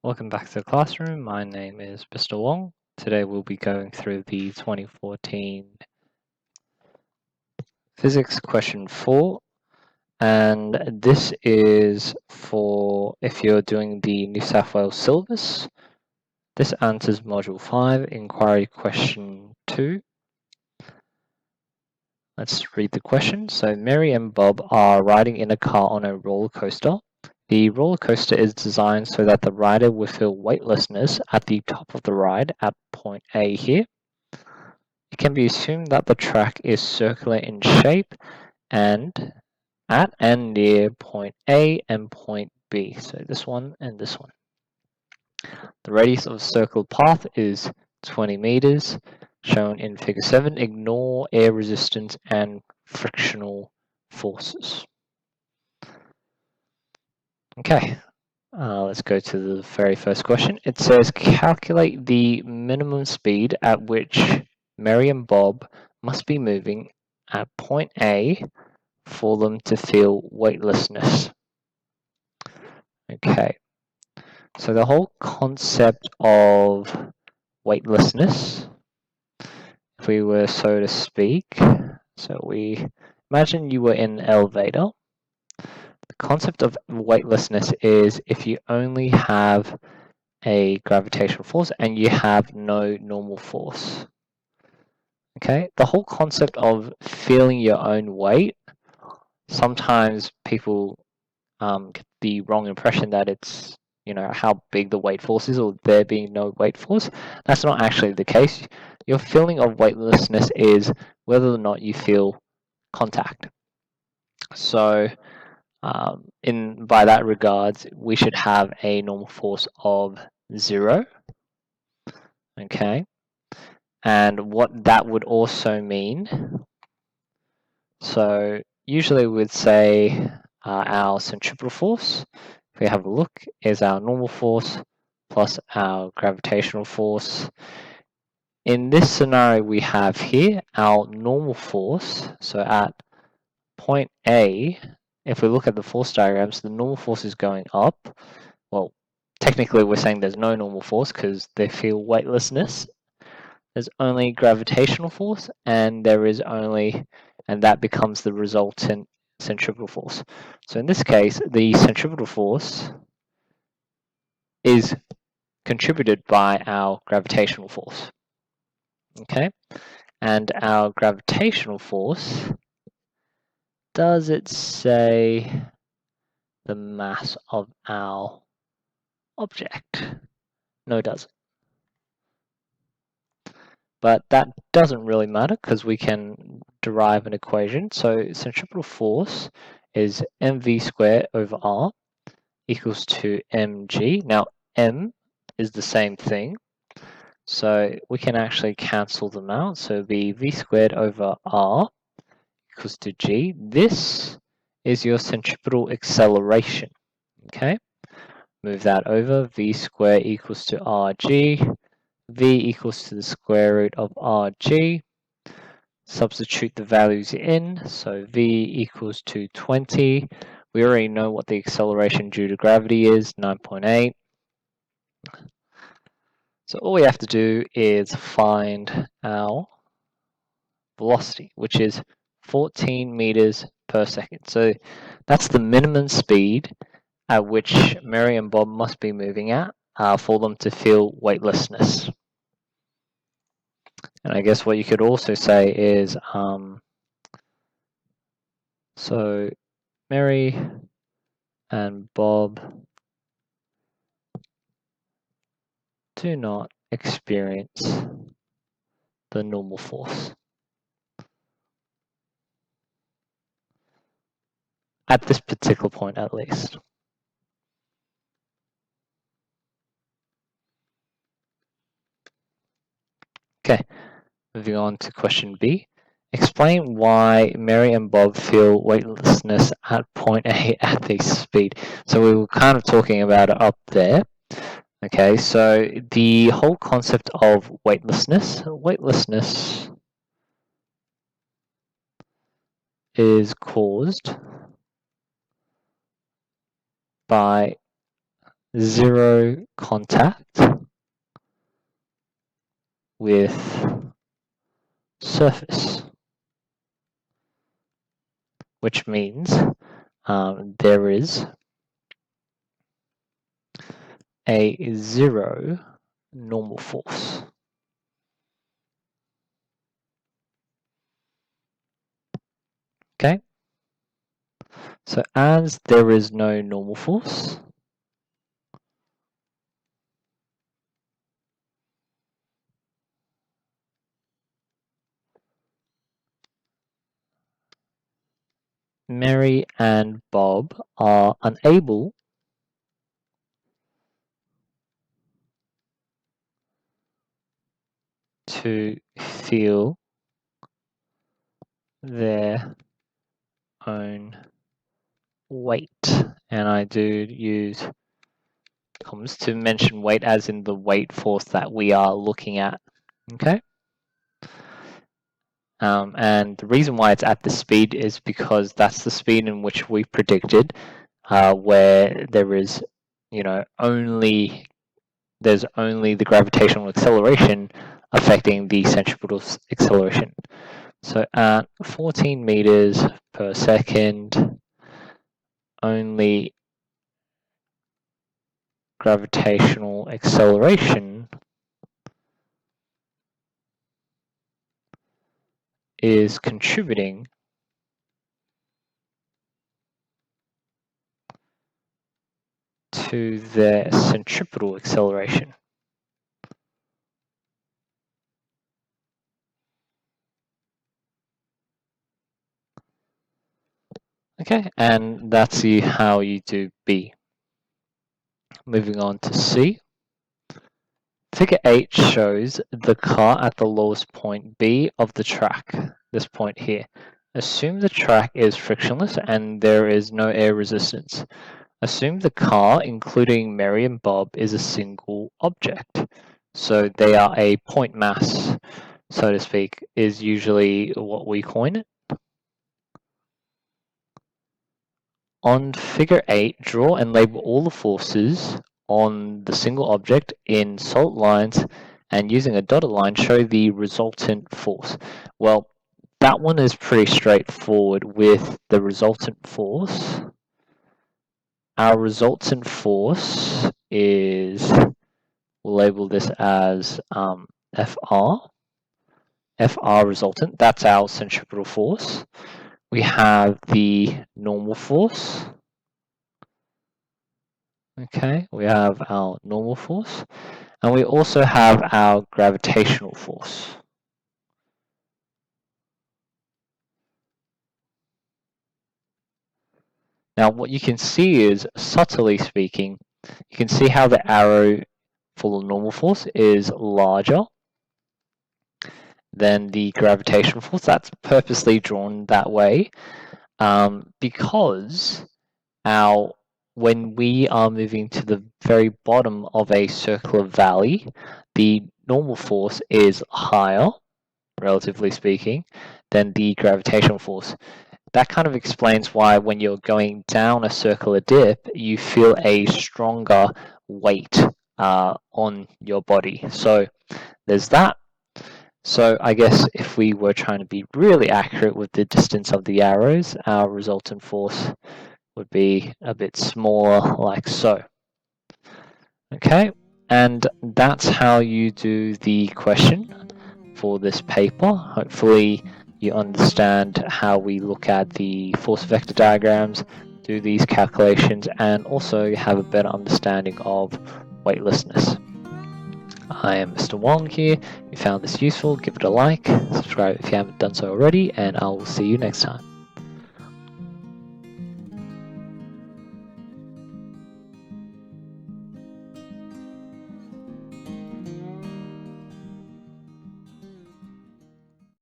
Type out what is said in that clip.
Welcome back to the classroom. My name is Mr. Wong. Today we'll be going through the 2014 Physics question 4, and this is for if you're doing the New South Wales syllabus. This answers Module 5, Inquiry Question 2. Let's read the question. So Mary and Bob are riding in a car on a roller coaster. The roller coaster is designed so that the rider will feel weightlessness at the top of the ride at point A here. It can be assumed that the track is circular in shape and at and near point A and point B. So this one and this one. The radius of a circle path is 20 meters, shown in figure 7. Ignore air resistance and frictional forces. Okay, let's go to the very first question. It says calculate the minimum speed at which Mary and Bob must be moving at point A for them to feel weightlessness. Okay, so the whole concept of weightlessness, if we were so to speak, so we imagine you were in an elevator. The concept of weightlessness is if you only have a gravitational force and you have no normal force. Okay, the whole concept of feeling your own weight, sometimes people get the wrong impression that it's, how big the weight force is or there being no weight force. That's not actually the case. Your feeling of weightlessness is whether or not you feel contact. So by that regards, we should have a normal force of 0. Okay, and what that would also mean, so usually we'd say our centripetal force, if we have a look, is our normal force plus our gravitational force. In this scenario we have here, our normal force, so at point A, if we look at the force diagrams, the normal force is going up. Well, technically we're saying there's no normal force because they feel weightlessness. There's only gravitational force, and that becomes the resultant centripetal force. So in this case, the centripetal force is contributed by our gravitational force. Okay, and our gravitational force, does it say the mass of our object? No, it doesn't. But that doesn't really matter because we can derive an equation. So centripetal force is mv squared over r equals to mg. Now m is the same thing, so we can actually cancel them out. So it'll be v squared over r equals to g. This is your centripetal acceleration. Okay, move that over. V squared equals to rg. V equals to the square root of rg. Substitute the values in, so V equals to 20. We already know what the acceleration due to gravity is, 9.8. So all we have to do is find our velocity, which is 14 meters per second. So that's the minimum speed at which Mary and Bob must be moving at for them to feel weightlessness. And I guess what you could also say is, so Mary and Bob do not experience the normal force at this particular point, at least. Okay, moving on to question B. Explain why Mary and Bob feel weightlessness at point A at this speed. So we were kind of talking about it up there. Okay, so the whole concept of weightlessness is caused by zero contact with surface, which means there is a zero normal force. Okay, so as there is no normal force, Mary and Bob are unable to feel their own weight. And I do use commas to mention weight as in the weight force that we are looking at. Okay. And the reason why it's at this speed is because that's the speed in which we predicted, where there is, there's only the gravitational acceleration affecting the centripetal acceleration. So at 14 meters per second, only gravitational acceleration is contributing to the centripetal acceleration. Okay, and that's how you do B. Moving on to C. Figure 8 shows the car at the lowest point B of the track, this point here. Assume the track is frictionless and there is no air resistance. Assume the car, including Mary and Bob, is a single object. So they are a point mass, so to speak, is usually what we coin it. On figure 8, draw and label all the forces on the single object in solid lines, and using a dotted line, show the resultant force. Well, that one is pretty straightforward with the resultant force. Our resultant force is, we'll label this as FR. FR resultant, that's our centripetal force. We have the normal force. Okay, we have our normal force, and we also have our gravitational force. Now, what you can see is, subtly speaking, you can see how the arrow for the normal force is larger than the gravitational force. That's purposely drawn that way because when we are moving to the very bottom of a circular valley, the normal force is higher, relatively speaking, than the gravitational force. That kind of explains why when you're going down a circular dip, you feel a stronger weight on your body. So there's that. So I guess if we were trying to be really accurate with the distance of the arrows, our resultant force would be a bit smaller, like so. Okay, and that's how you do the question for this paper. Hopefully you understand how we look at the force vector diagrams, do these calculations, and also have a better understanding of weightlessness. I am Mr. Wong here. If you found this useful, give it a like, subscribe if you haven't done so already, and I will see you next time.